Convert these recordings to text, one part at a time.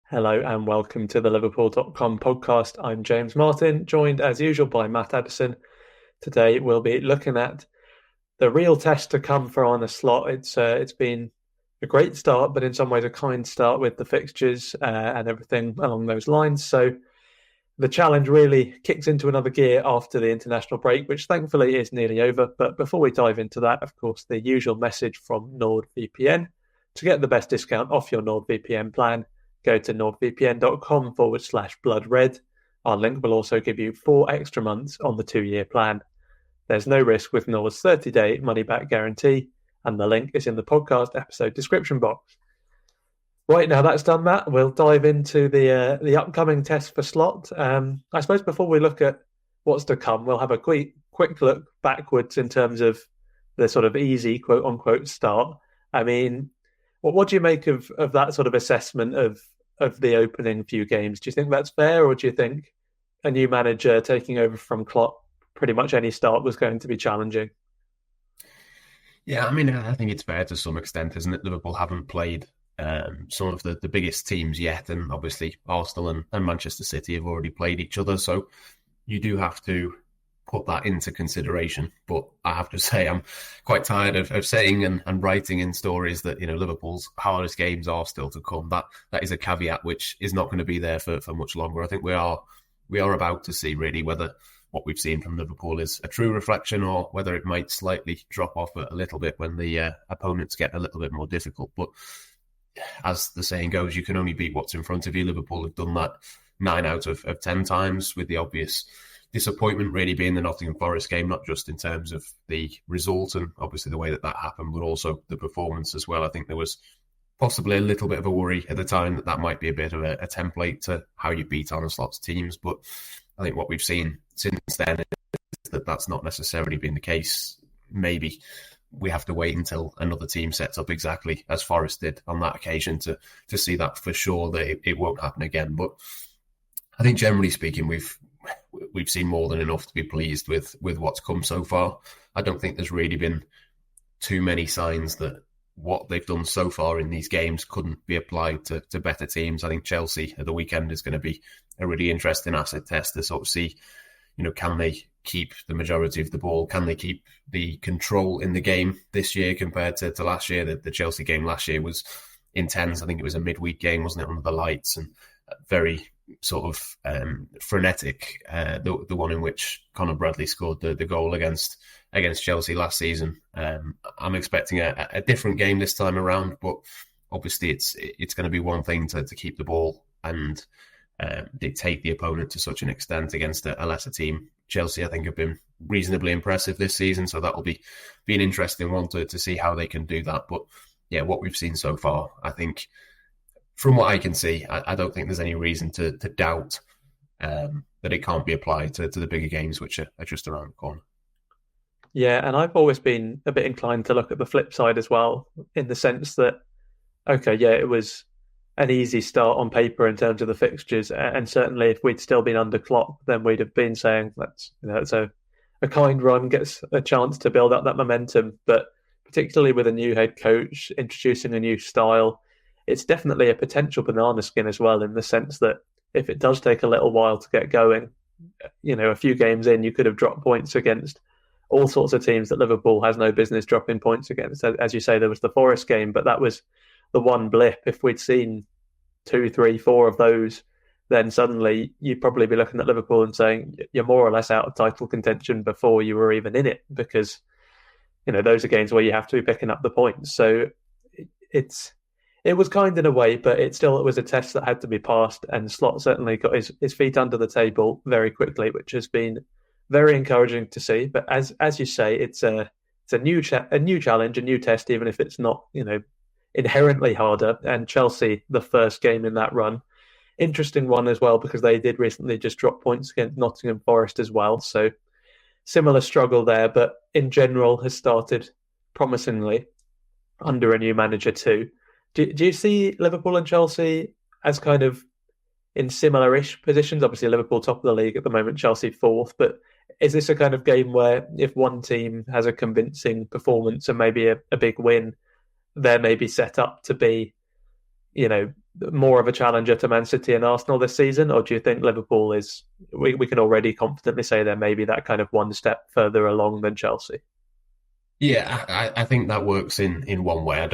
Hello and welcome to the Liverpool.com podcast. I'm James Martin, joined as usual by Matt Addison. Today we'll be looking at the real test to come for Arne Slot. It's been a great start, but in some ways a kind start with the fixtures and everything along those lines. So the challenge really kicks into another gear after the international break, which thankfully is nearly over. But before we dive into that, of course, the usual message from NordVPN. To get the best discount off your NordVPN plan, go to nordvpn.com/bloodred. Our link will also give you 4 extra months on the 2-year plan. There's no risk with Nord's 30-day money-back guarantee, and the link is in the podcast episode description box. Right, now that's done, Matt, we'll dive into the upcoming test for Slot. I suppose before we look at what's to come, we'll have a quick look backwards in terms of the sort of easy, quote-unquote, start. I mean, what do you make of that sort of assessment of the opening few games? Do you think that's fair, or do you think a new manager taking over from Klopp, pretty much any start was going to be challenging? Yeah, I mean, I think it's fair to some extent, isn't it? Liverpool haven't played some of the biggest teams yet, and obviously Arsenal and Manchester City have already played each other, so you do have to put that into consideration. But I have to say, I'm quite tired of saying and writing in stories that, you know, Liverpool's hardest games are still to come. That is a caveat which is not going to be there for much longer. I think we are about to see really whether what we've seen from Liverpool is a true reflection or whether it might slightly drop off a little bit when the opponents get a little bit more difficult. But as the saying goes, you can only beat what's in front of you. Liverpool have done that 9 out of 10 times, with the obvious disappointment really being the Nottingham Forest game, not just in terms of the result and obviously the way that happened, but also the performance as well. I think there was possibly a little bit of a worry at the time that might be a bit of a template to how you beat Arne Slot's teams. But I think what we've seen since then is that that's not necessarily been the case. Maybe we have to wait until another team sets up exactly as Forest did on that occasion to see that for sure that it won't happen again. But I think generally speaking, we've seen more than enough to be pleased with what's come so far. I don't think there's really been too many signs that what they've done so far in these games couldn't be applied to better teams. I think Chelsea at the weekend is going to be a really interesting acid test to sort of see, you know, can they keep the majority of the ball? Can they keep the control in the game this year compared to last year? The Chelsea game last year was intense. I think it was a midweek game, wasn't it, under the lights, and very sort of frenetic. The one in which Conor Bradley scored the goal against Chelsea last season. I'm expecting a different game this time around, but obviously it's going to be one thing to keep the ball and dictate the opponent to such an extent against a lesser team. Chelsea, I think, have been reasonably impressive this season, so that will be an interesting one to see how they can do that. But yeah, what we've seen so far, I think, from what I can see, I don't think there's any reason to doubt that it can't be applied to the bigger games, which are just around the corner. Yeah, and I've always been a bit inclined to look at the flip side as well, in the sense that, okay, yeah, it was an easy start on paper in terms of the fixtures, and certainly if we'd still been under Klopp, then we'd have been saying that's a kind run, gets a chance to build up that momentum. But particularly with a new head coach introducing a new style, it's definitely a potential banana skin as well, in the sense that if it does take a little while to get going, you know, a few games in, you could have dropped points against all sorts of teams that Liverpool has no business dropping points against. As you say, there was the Forest game, but that was the one blip. If we'd seen 2, 3, 4 of those, then suddenly you'd probably be looking at Liverpool and saying you're more or less out of title contention before you were even in it, because, you know, those are games where you have to be picking up the points. So it was kind in a way, but it was a test that had to be passed, and Slot certainly got his feet under the table very quickly, which has been very encouraging to see. But as you say, it's a new challenge, a new test, even if it's not, you know, inherently harder. And Chelsea, the first game in that run, interesting one as well, because they did recently just drop points against Nottingham Forest as well. So similar struggle there, but in general has started promisingly under a new manager too. Do you see Liverpool and Chelsea as kind of in similar-ish positions? Obviously, Liverpool top of the league at the moment, Chelsea fourth. But is this a kind of game where if one team has a convincing performance and maybe a big win, they're maybe set up to be, more of a challenger to Man City and Arsenal this season, or do you think Liverpool is? We can already confidently say they're maybe that kind of one step further along than Chelsea. Yeah, I think that works in one way.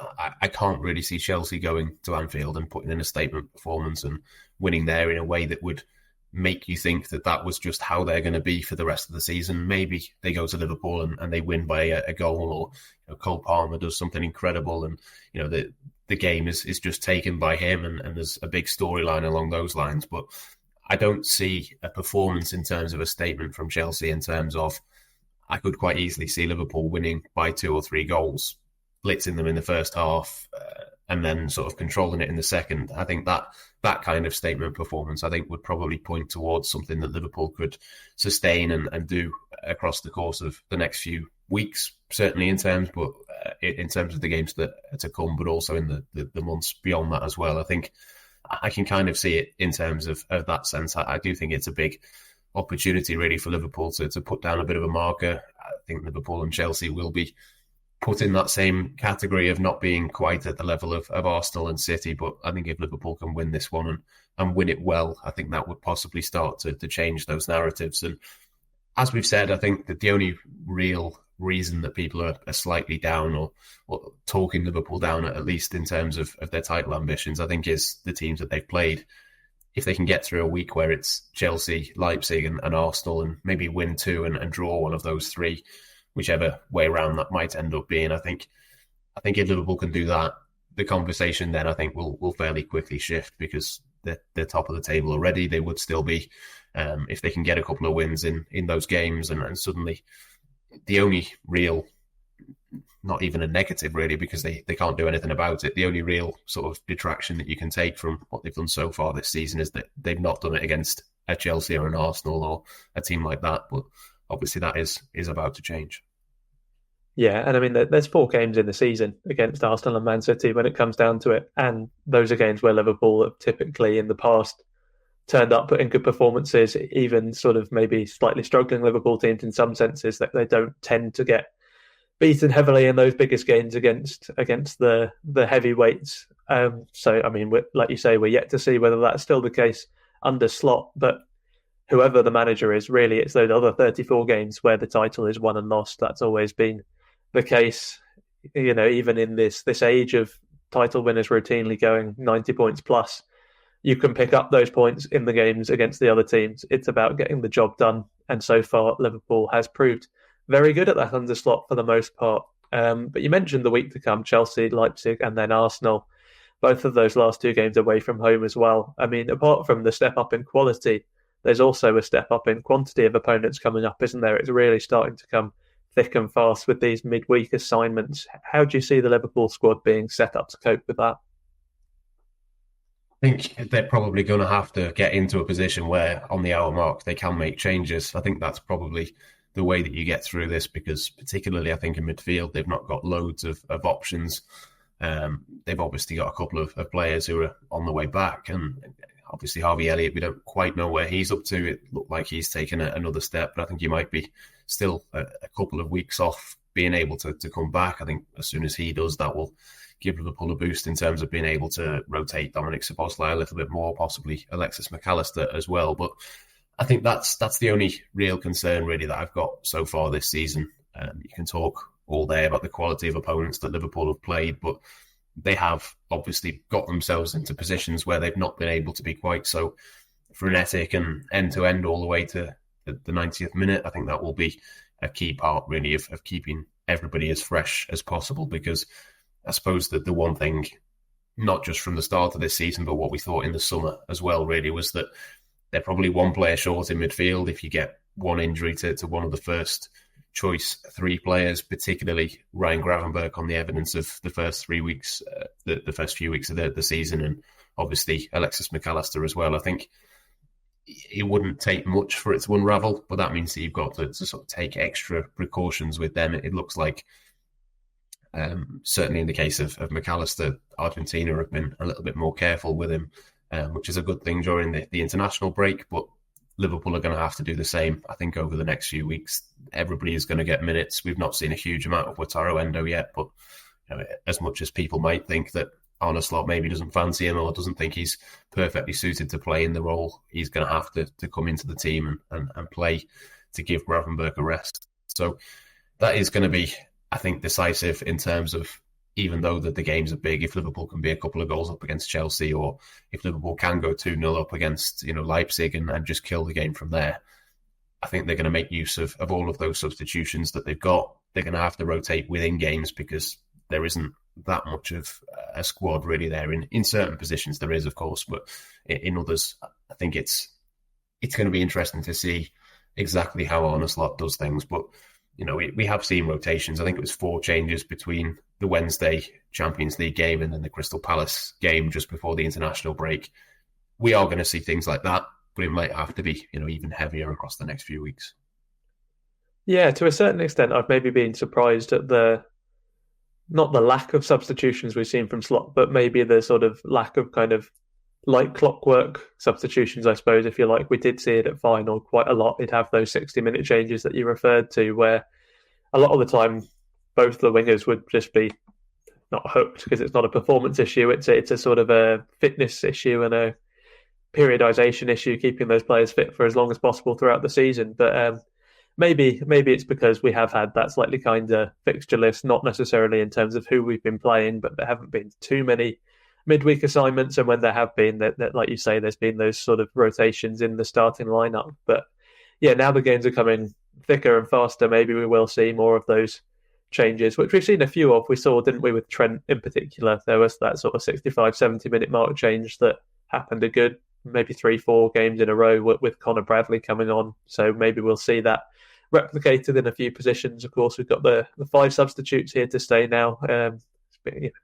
I can't really see Chelsea going to Anfield and putting in a statement performance and winning there in a way that would make you think that was just how they're going to be for the rest of the season. Maybe they go to Liverpool and they win by a goal, or Cole Palmer does something incredible, and the game is just taken by him, and there's a big storyline along those lines. But I don't see a performance in terms of a statement from Chelsea in terms of, I could quite easily see Liverpool winning by 2 or 3 goals, blitzing them in the first half, and then sort of controlling it in the second. I think that kind of statement performance, I think, would probably point towards something that Liverpool could sustain and do across the course of the next few weeks, certainly in terms of the games that are to come, but also in the months beyond that as well. I think I can kind of see it in terms of that sense. I do think it's a big opportunity really for Liverpool to put down a bit of a marker. I think Liverpool and Chelsea will be put in that same category of not being quite at the level of Arsenal and City, but I think if Liverpool can win this one and win it well, I think that would possibly start to change those narratives. And as we've said, I think that the only real reason that people are slightly down or talking Liverpool down, at least in terms of their title ambitions, I think is the teams that they've played. If they can get through a week where it's Chelsea, Leipzig and Arsenal, and maybe win 2 and draw one of those 3, whichever way around that might end up being, I think if Liverpool can do that, the conversation then I think will fairly quickly shift, because they're top of the table already. They would still be, if they can get a couple of wins in those games, and suddenly the only real, not even a negative really, because they can't do anything about it, the only real sort of detraction that you can take from what they've done so far this season is that they've not done it against a Chelsea or an Arsenal or a team like that. But obviously that is about to change. Yeah, and I mean, there's 4 games in the season against Arsenal and Man City when it comes down to it, and those are games where Liverpool have typically in the past turned up, put in good performances, even sort of maybe slightly struggling Liverpool teams in some senses, that they don't tend to get beaten heavily in those biggest games against the heavyweights. So, I mean, like you say, we're yet to see whether that's still the case under Slot, but whoever the manager is, really, it's those other 34 games where the title is won and lost. That's always been the case, even in this age of title winners routinely going 90 points plus. You can pick up those points in the games against the other teams. It's about getting the job done. And so far, Liverpool has proved very good at that under Slot for the most part. But you mentioned the week to come, Chelsea, Leipzig, and then Arsenal. Both of those last 2 games away from home as well. I mean, apart from the step up in quality, there's also a step up in quantity of opponents coming up, isn't there? It's really starting to come thick and fast with these midweek assignments. How do you see the Liverpool squad being set up to cope with that? I think they're probably going to have to get into a position where on the hour mark they can make changes. I think that's probably the way that you get through this, because particularly I think in midfield they've not got loads of options. They've obviously got a couple of players who are on the way back, and obviously Harvey Elliott, we don't quite know where he's up to. It looked like he's taken another step, but I think he might be still a couple of weeks off being able to come back. I think as soon as he does, that will give Liverpool a boost in terms of being able to rotate Dominic Szoboszlai a little bit more, possibly Alexis McAllister as well. But I think that's the only real concern really that I've got so far this season. You can talk all day about the quality of opponents that Liverpool have played, but they have obviously got themselves into positions where they've not been able to be quite so frenetic and end-to-end all the way to the 90th minute. I think that will be a key part really of keeping everybody as fresh as possible, because I suppose that the one thing, not just from the start of this season, but what we thought in the summer as well really, was that they're probably one player short in midfield. If you get one injury to one of the first choice 3 players, particularly Ryan Gravenberch on the evidence of the first 3 weeks, the first few weeks of the season, and obviously Alexis McAllister as well. I think it wouldn't take much for it to unravel, but that means that you've got to sort of take extra precautions with them. It looks like, certainly in the case of McAllister, Argentina have been a little bit more careful with him, which is a good thing during the international break, but Liverpool are going to have to do the same. I think over the next few weeks, everybody is going to get minutes. We've not seen a huge amount of Wataru Endo yet, but as much as people might think that Arne Slot maybe doesn't fancy him or doesn't think he's perfectly suited to play in the role, he's going to have to come into the team and play to give Gravenberch a rest. So that is going to be, I think, decisive in terms of, even though the games are big, if Liverpool can be a couple of goals up against Chelsea, or if Liverpool can go 2-0 up against Leipzig and just kill the game from there, I think they're going to make use of all of those substitutions that they've got. They're going to have to rotate within games because there isn't that much of a squad really there. In certain positions there is, of course, but in others, I think it's going to be interesting to see exactly how Arne Slot does things. But we have seen rotations. I think it was 4 changes between the Wednesday Champions League game and then the Crystal Palace game just before the international break. We are going to see things like that, but it might have to be even heavier across the next few weeks. Yeah, to a certain extent, I've maybe been surprised at not the lack of substitutions we've seen from Slot, but maybe the sort of lack of kind of like clockwork substitutions, I suppose, if you like. We did see it at final quite a lot. It'd have those 60-minute changes that you referred to, where a lot of the time both the wingers would just be not hooked because it's not a performance issue. It's a sort of a fitness issue and a periodization issue, keeping those players fit for as long as possible throughout the season. But maybe it's because we have had that slightly kinder fixture list, not necessarily in terms of who we've been playing, but there haven't been too many midweek assignments, and when there have been, that like you say, there's been those sort of rotations in the starting lineup. But yeah, now the games are coming thicker and faster. Maybe we will see more of those changes, which we've seen a few of. We saw, didn't we, with Trent in particular? There was that sort of 65, 70-minute mark change that happened a good maybe 3-4 games in a row with Connor Bradley coming on. So maybe we'll see that replicated in a few positions. Of course, we've got the 5 substitutes here to stay now.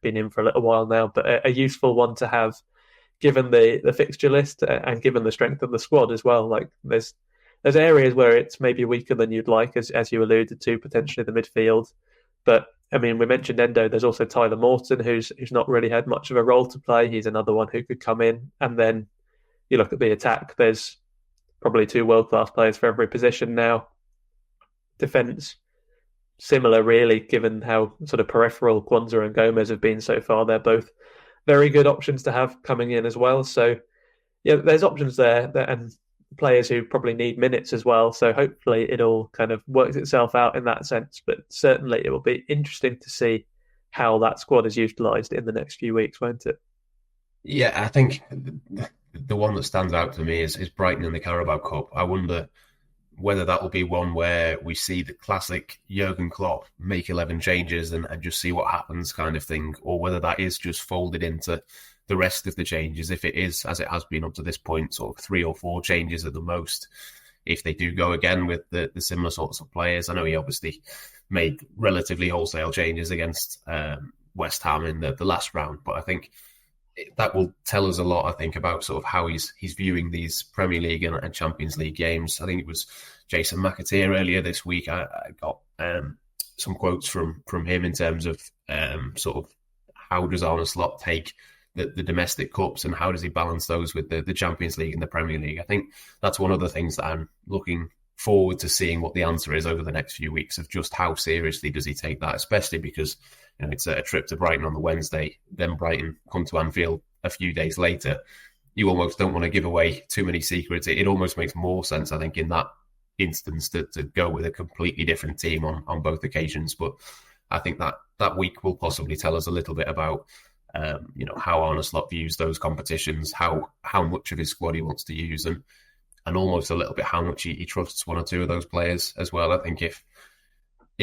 Been in for a little while now, but a useful one to have given the fixture list and given the strength of the squad as well. Like there's areas where it's maybe weaker than you'd like, as you alluded to, potentially the midfield. But I mean, we mentioned Endo. There's also Tyler Morton, who's not really had much of a role to play. He's another one who could come in. And then you look at the attack. There's probably 2 world-class players for every position now. Defence, similar really, given how sort of peripheral Kwanzaa and Gomez have been so far. They're both very good options to have coming in as well. So yeah, there's options there and players who probably need minutes as well. So hopefully it all kind of works itself out in that sense. But certainly it will be interesting to see how that squad is utilised in the next few weeks, won't it? Yeah, I think the one that stands out to me is Brighton in the Carabao Cup. I wonder whether that will be one where we see the classic Jurgen Klopp make 11 changes and just see what happens kind of thing, or whether that is just folded into the rest of the changes. If it is, as it has been up to this point, sort of 3 or 4 changes at the most, if they do go again with the similar sorts of players. I know he obviously made relatively wholesale changes against West Ham in the last round, but I think that will tell us a lot, I think, about sort of how he's viewing these Premier League and Champions League games. I think it was Jason McAteer earlier this week. I got some quotes from him in terms of sort of how does Arne Slot take the domestic cups and how does he balance those with the Champions League and the Premier League. I think that's one of the things that I'm looking forward to seeing what the answer is over the next few weeks, of just how seriously does he take that, especially because it's a trip to Brighton on the Wednesday, then Brighton come to Anfield a few days later. You almost don't want to give away too many secrets. It almost makes more sense, I think, in that instance to go with a completely different team on both occasions. But I think that week will possibly tell us a little bit about how Arne Slot views those competitions, how much of his squad he wants to use, and almost a little bit how much he trusts 1 or 2 of those players as well. I think if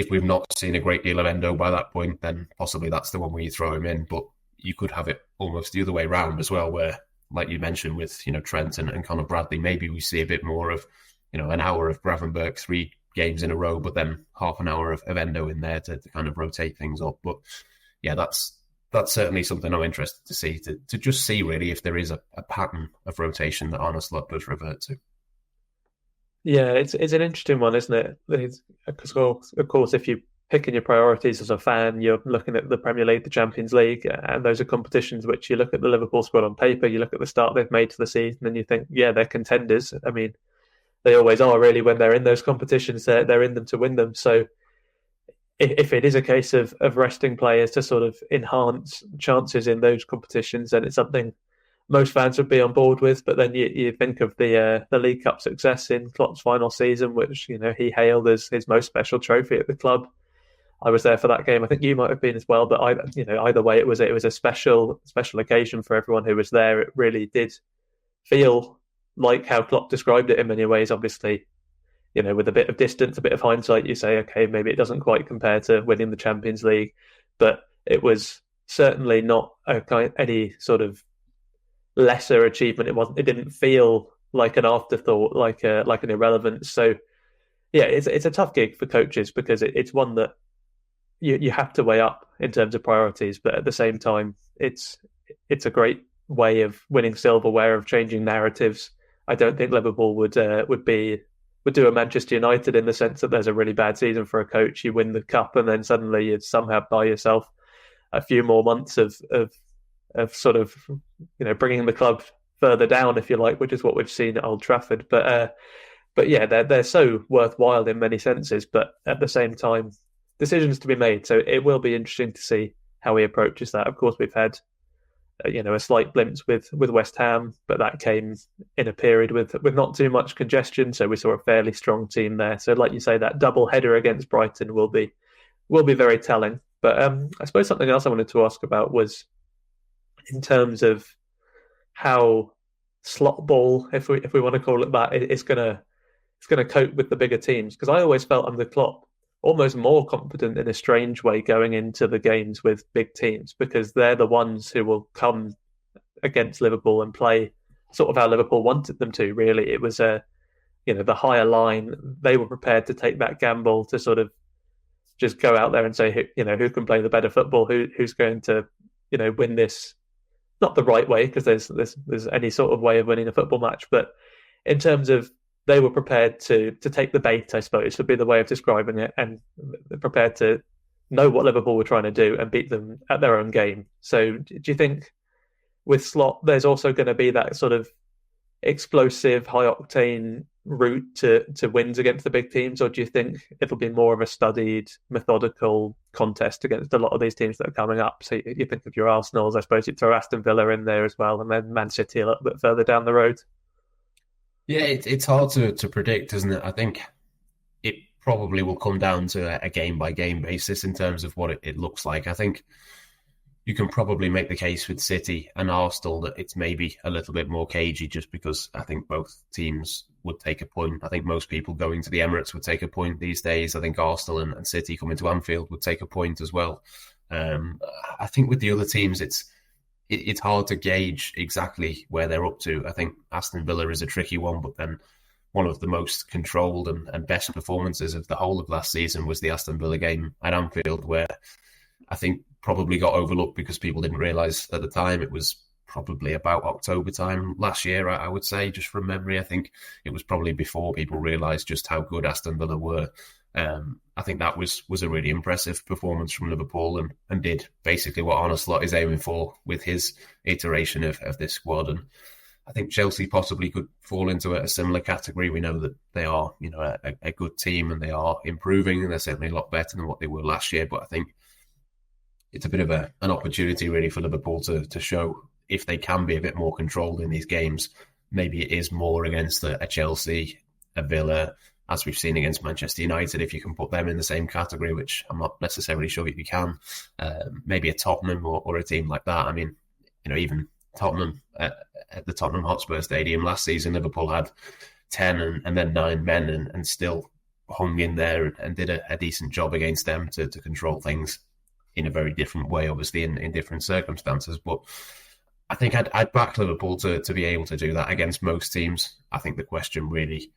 we've not seen a great deal of Endo by that point, then possibly that's the one where you throw him in. But you could have it almost the other way around as well, where, like you mentioned with Trent and Connor Bradley, maybe we see a bit more of an hour of Gravenberch, 3 games in a row, but then half an hour of Endo in there to kind of rotate things up. But yeah, that's certainly something I'm interested to see, to just see really if there is a pattern of rotation that Arne Slot does revert to. Yeah, it's an interesting one, isn't it? Because, of course, if you're picking your priorities as a fan, you're looking at the Premier League, the Champions League, and those are competitions which you look at the Liverpool squad on paper, you look at the start they've made to the season, and you think, yeah, they're contenders. I mean, they always are, really, when they're in those competitions. They're in them to win them. So if it is a case of resting players to sort of enhance chances in those competitions, then it's something most fans would be on board with. But then you think of the League Cup success in Klopp's final season, which he hailed as his most special trophy at the club. I was there for that game. I think you might have been as well. But either way, it was a special occasion for everyone who was there. It really did feel like how Klopp described it in many ways. Obviously, with a bit of distance, a bit of hindsight, you say, okay, maybe it doesn't quite compare to winning the Champions League, but it was certainly not any sort of lesser achievement. It didn't feel like an afterthought, like an irrelevance. So yeah, it's a tough gig for coaches because it's one that you have to weigh up in terms of priorities, but at the same time, it's a great way of winning silverware, of changing narratives. I don't think Liverpool would do a Manchester United in the sense that there's a really bad season for a coach, you win the cup, and then suddenly you somehow buy yourself a few more months of sort of bringing the club further down, if you like, which is what we've seen at Old Trafford. But yeah, they're so worthwhile in many senses. But at the same time, decisions to be made. So it will be interesting to see how he approaches that. Of course, we've had a slight glimpse with West Ham, but that came in a period with not too much congestion, so we saw a fairly strong team there. So, like you say, that double header against Brighton will be very telling. But I suppose something else I wanted to ask about was in terms of how slot ball, if we want to call it that, it's gonna cope with the bigger teams. Because I always felt under Klopp almost more confident in a strange way going into the games with big teams, because they're the ones who will come against Liverpool and play sort of how Liverpool wanted them to. Really, it was the higher line. They were prepared to take that gamble to sort of just go out there and say, who can play the better football, who's going to win this, not the right way, because there's any sort of way of winning a football match, but in terms of they were prepared to take the bait, I suppose, would be the way of describing it, and prepared to know what Liverpool were trying to do and beat them at their own game. So do you think with Slot, there's also going to be that sort of explosive, high-octane route to wins against the big teams, or do you think it'll be more of a studied, methodical contest against a lot of these teams that are coming up? So you think of your Arsenals, I suppose you'd throw Aston Villa in there as well, and then Man City a little bit further down the road. Yeah, it's hard to predict, isn't it? I think it probably will come down to a game-by-game basis in terms of what it looks like. I think you can probably make the case with City and Arsenal that it's maybe a little bit more cagey, just because I think both teams would take a point. I think most people going to the Emirates would take a point these days. I think Arsenal and City coming to Anfield would take a point as well. I think with the other teams, it's hard to gauge exactly where they're up to. I think Aston Villa is a tricky one, but then one of the most controlled and best performances of the whole of last season was the Aston Villa game at Anfield, where I think probably got overlooked because people didn't realise at the time. It was probably about October time last year, I would say, just from memory. I think it was probably before people realised just how good Aston Villa were. I think that was a really impressive performance from Liverpool and did basically what Arne Slot is aiming for with his iteration of this squad. And I think Chelsea possibly could fall into a similar category. We know that they are, a good team and they are improving, and they're certainly a lot better than what they were last year. But I think it's a bit of an opportunity really for Liverpool to show if they can be a bit more controlled in these games. Maybe it is more against a Chelsea, a Villa, as we've seen against Manchester United, if you can put them in the same category, which I'm not necessarily sure you can. Maybe a Tottenham or a team like that. I mean, even Tottenham at the Tottenham Hotspur Stadium last season, Liverpool had 10 and then 9 men and still hung in there and did a decent job against them to control things in a very different way, obviously, in different circumstances. But I think I'd back Liverpool to be able to do that against most teams. I think the question really,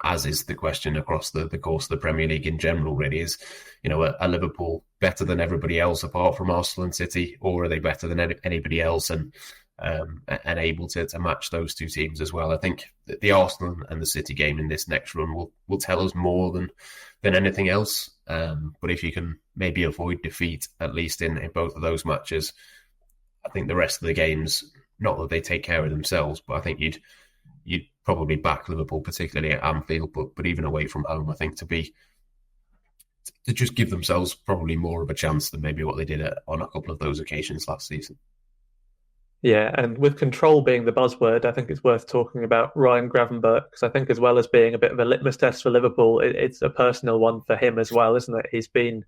as is the question across the course of the Premier League in general, really is, are Liverpool better than everybody else apart from Arsenal and City, or are they better than anybody else and able to match those two teams as well? I think the Arsenal and the City game in this next run will tell us more than anything else. But if you can maybe avoid defeat, at least in both of those matches, I think the rest of the games, not that they take care of themselves, but I think you'd probably back Liverpool, particularly at Anfield, but even away from home, I think to be to just give themselves probably more of a chance than maybe what they did on a couple of those occasions last season. Yeah, and with control being the buzzword, I think it's worth talking about Ryan Gravenberch, because I think as well as being a bit of a litmus test for Liverpool, it's a personal one for him as well, isn't it? He's been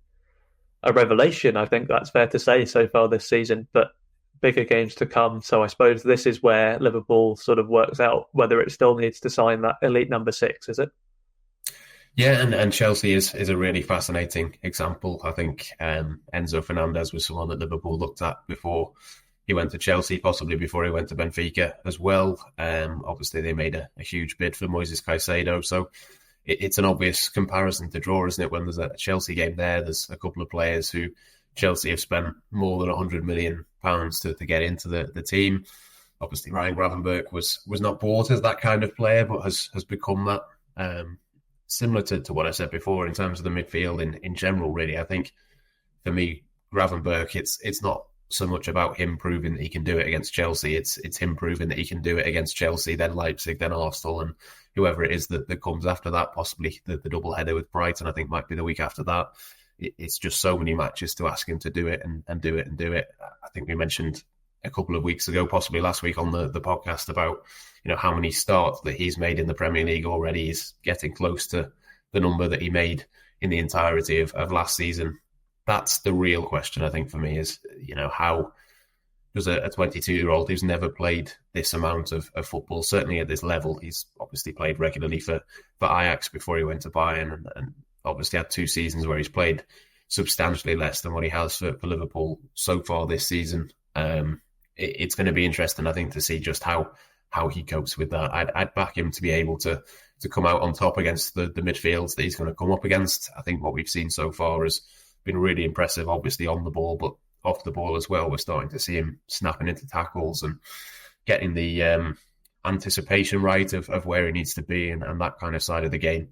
a revelation, I think that's fair to say, so far this season, but bigger games to come. So I suppose this is where Liverpool sort of works out whether it still needs to sign that elite number 6, is it? Yeah, and Chelsea is a really fascinating example. I think Enzo Fernandez was someone that Liverpool looked at before he went to Chelsea, possibly before he went to Benfica as well. Obviously, they made a huge bid for Moises Caicedo, so it's an obvious comparison to draw, isn't it? When there's a Chelsea game there's a couple of players who Chelsea have spent more than £100 million to get into the team. Obviously, Ryan Gravenberch was not bought as that kind of player, but has become that. Similar to what I said before in terms of the midfield in general, really. I think for me, Gravenberch, it's not so much about him proving that he can do it against Chelsea. It's him proving that he can do it against Chelsea, then Leipzig, then Arsenal, and whoever it is that comes after that, possibly the double header with Brighton, I think might be the week after that. It's just so many matches to ask him to do it and do it and do it. I think we mentioned a couple of weeks ago, possibly last week on the podcast about, how many starts that he's made in the Premier League already. He's getting close to the number that he made in the entirety of last season. That's the real question, I think, for me is, how does a 22-year-old who's never played this amount of football, certainly at this level, he's obviously played regularly for Ajax before he went to Bayern and obviously had 2 seasons where he's played substantially less than what he has for Liverpool so far this season. It's going to be interesting, I think, to see just how he copes with that. I'd back him to be able to come out on top against the midfields that he's going to come up against. I think what we've seen so far has been really impressive, obviously on the ball, but off the ball as well. We're starting to see him snapping into tackles and getting the anticipation right of where he needs to be and that kind of side of the game.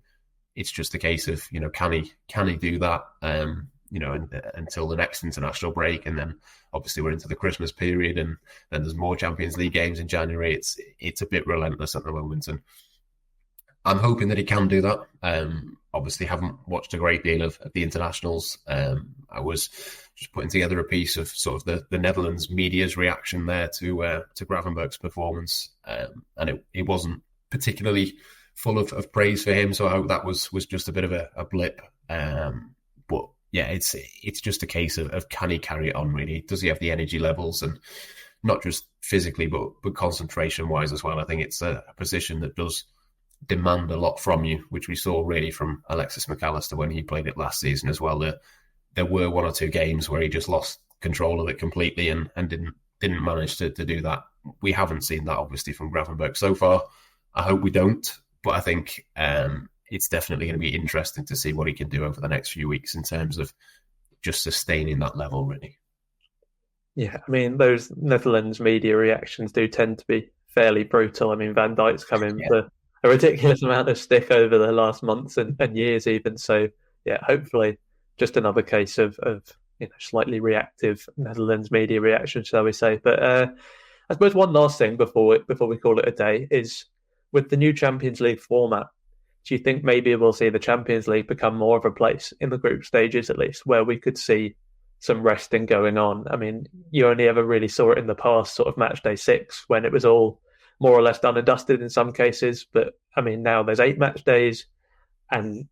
It's just a case of, can he do that, until the next international break. And then obviously we're into the Christmas period and then there's more Champions League games in January. It's a bit relentless at the moment. And I'm hoping that he can do that. Obviously haven't watched a great deal of the internationals. I was just putting together a piece of sort of the Netherlands media's reaction there to Gravenberch's performance. And it wasn't particularly full of praise for him. So I hope that was just a bit of a blip. But yeah, it's just a case of can he carry it on, really? Does he have the energy levels, and not just physically, but concentration wise as well? I think it's a position that does demand a lot from you, which we saw really from Alexis McAllister when he played it last season as well. There were 1 or 2 games where he just lost control of it completely and didn't manage to do that. We haven't seen that obviously from Gravenberch so far. I hope we don't, but I think it's definitely going to be interesting to see what he can do over the next few weeks in terms of just sustaining that level, really. Yeah, I mean, those Netherlands media reactions do tend to be fairly brutal. I mean, Van Dijk's come in for a ridiculous amount of stick over the last months and years even. So, yeah, hopefully just another case of slightly reactive Netherlands media reaction, shall we say. But I suppose one last thing before we call it a day is, with the new Champions League format, do you think maybe we'll see the Champions League become more of a place in the group stages, at least, where we could see some resting going on? I mean, you only ever really saw it in the past, sort of match day 6, when it was all more or less done and dusted in some cases. But I mean, now there's 8 match days, and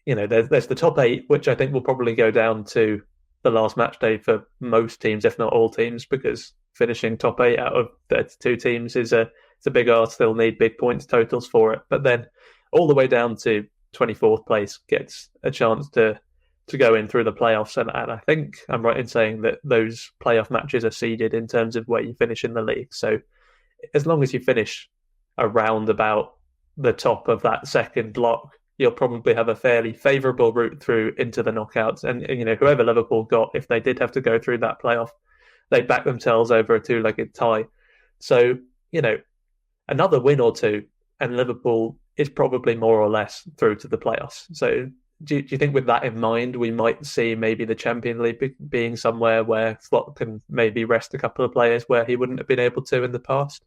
there's the top 8, which I think will probably go down to the last match day for most teams, if not all teams, because finishing top 8 out of 32 teams it's a big ask. They'll need big points totals for it. But then all the way down to 24th place gets a chance to go in through the playoffs. And I think I'm right in saying that those playoff matches are seeded in terms of where you finish in the league. So as long as you finish around about the top of that second block, you'll probably have a fairly favourable route through into the knockouts. And whoever Liverpool got, if they did have to go through that playoff, they back themselves over a 2-legged tie. So, another win or two, and Liverpool is probably more or less through to the playoffs. So do you think with that in mind, we might see maybe the Champions League being somewhere where Slot can maybe rest a couple of players where he wouldn't have been able to in the past?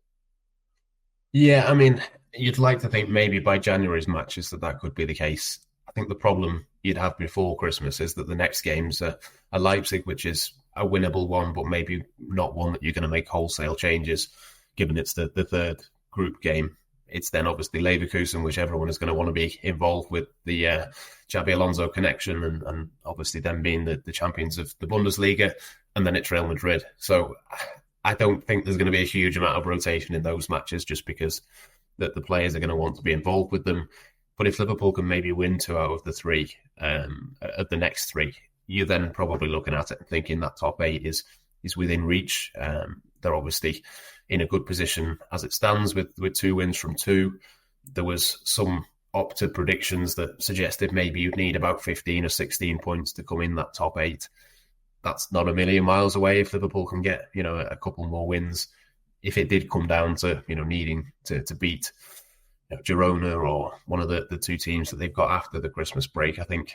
Yeah, I mean, you'd like to think maybe by January's matches that could be the case. I think the problem you'd have before Christmas is that the next game's a Leipzig, which is a winnable one, but maybe not one that you're going to make wholesale changes, given it's the third group game. It's then obviously Leverkusen, which everyone is going to want to be involved with, the Xabi Alonso connection, and obviously them being the champions of the Bundesliga, and then it's Real Madrid. So I don't think there's going to be a huge amount of rotation in those matches, just because the players are going to want to be involved with them. But if Liverpool can maybe win 2 out of the 3, of the next 3, you're then probably looking at it and thinking that top 8 is within reach. They're obviously in a good position as it stands with 2 wins from 2. There was some opted predictions that suggested maybe you'd need about 15 or 16 points to come in that top 8. That's not a million miles away if Liverpool can get, a couple more wins. If it did come down to, needing to beat Girona or one of the 2 teams that they've got after the Christmas break, I think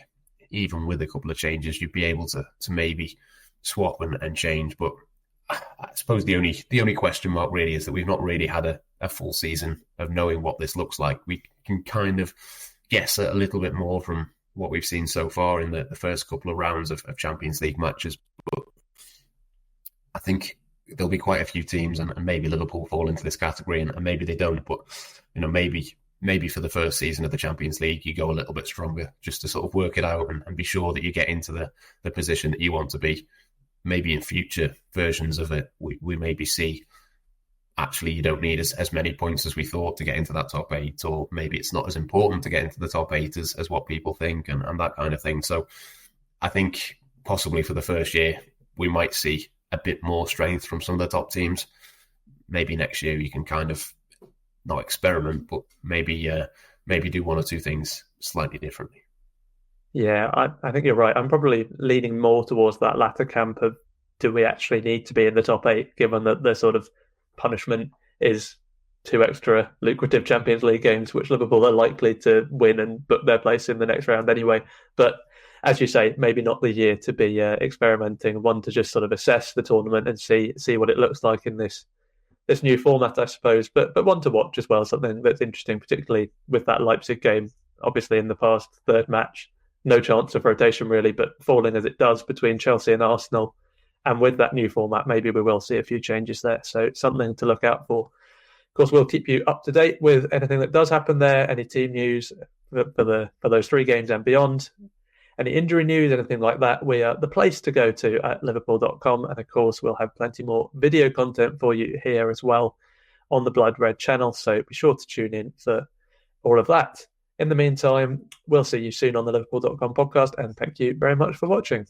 even with a couple of changes, you'd be able to maybe swap and change. But I suppose the only question mark really is that we've not really had a full season of knowing what this looks like. We can kind of guess a little bit more from what we've seen so far in the first couple of rounds of Champions League matches. But I think there'll be quite a few teams, and maybe Liverpool fall into this category, and maybe they don't. But maybe for the first season of the Champions League, you go a little bit stronger just to sort of work it out and be sure that you get into the position that you want to be. Maybe in future versions of it, we maybe see actually you don't need as many points as we thought to get into that top 8, or maybe it's not as important to get into the top 8 as what people think, and that kind of thing. So I think possibly for the first year, we might see a bit more strength from some of the top teams. Maybe next year you can kind of not experiment, but maybe do 1 or 2 things slightly differently. Yeah, I think you're right. I'm probably leaning more towards that latter camp of, do we actually need to be in the top 8, given that the sort of punishment is 2 extra lucrative Champions League games, which Liverpool are likely to win and book their place in the next round anyway. But as you say, maybe not the year to be experimenting, one to just sort of assess the tournament and see what it looks like in this new format, I suppose. But one to watch as well, something that's interesting, particularly with that Leipzig game. Obviously, in the past third match, no chance of rotation really, but falling as it does between Chelsea and Arsenal. And with that new format, maybe we will see a few changes there. So something to look out for. Of course, we'll keep you up to date with anything that does happen there, any team news for those 3 games and beyond, any injury news, anything like that. We are the place to go to at liverpool.com. And of course, we'll have plenty more video content for you here as well on the Blood Red channel. So be sure to tune in for all of that. In the meantime, we'll see you soon on the liverpool.com podcast, and thank you very much for watching.